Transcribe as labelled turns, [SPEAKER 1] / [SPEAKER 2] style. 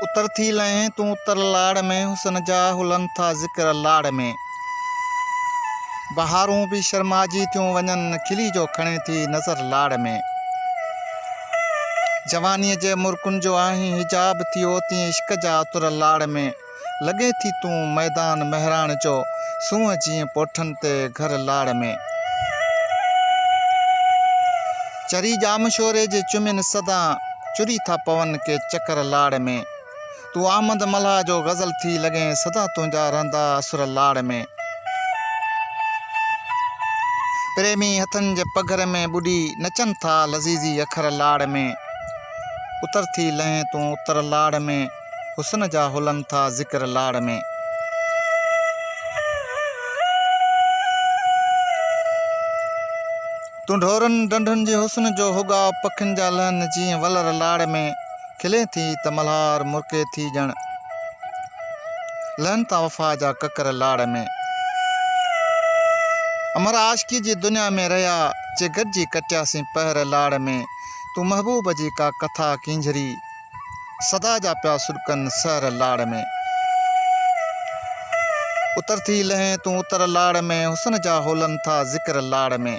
[SPEAKER 1] उतर थी लहें तूं उतर लाड़ में, हुसन जा हुलन था ज़िक्र लाड़ में। बहारूं भी शर्माजी थियूं वञनि, खिली जो खणे थी नज़र लाड़ में। जवानीअ जे मुरकुनि जो आहीं हिजाब थियो, तीअं इश्क जा तुर लाड़ में। लॻे थी तूं मैदान महिराण जो, सूंहं जीअं पोठनि ते घर लाड़ में। चरी जाम शोरे जे चुमिन सदा, चुरी था पवन के चकर लाड़ में। तू आमद मल्हा जो गज़ल थी लॻें, सदा तुंहिंजा रहंदा असुर लाड़ में। प्रेमी हथनि जे पघर में ॿुॾी, नचनि था लज़ीज़ी अखर लाड़ में। उतर थी लहें तूं उतर लाड़ में, हुस्न जा हुलन था ज़िक्र लाड़ में। तूं ढोरनि डंडुनि जे हुस्न जो हुगाव, पखियुनि जा लहन जीअं वलर लाड़ में। खिले थी त मल्हार मुर्के थी ॼण, लहन था वफ़ा जा ककर लाड़ में। अमर आशिकी जी दुनिया में रहिया, जे गॾिजी कटियासीं पहर लाड़ में। तूं महबूब जी का कथा कींझरी, सदा जा पिया सुॾकनि सहर लाड़ में। उतर थी लहें तूं उतर लाड़ में, हुस्न जा होलन था ज़िक्र लाड़ में।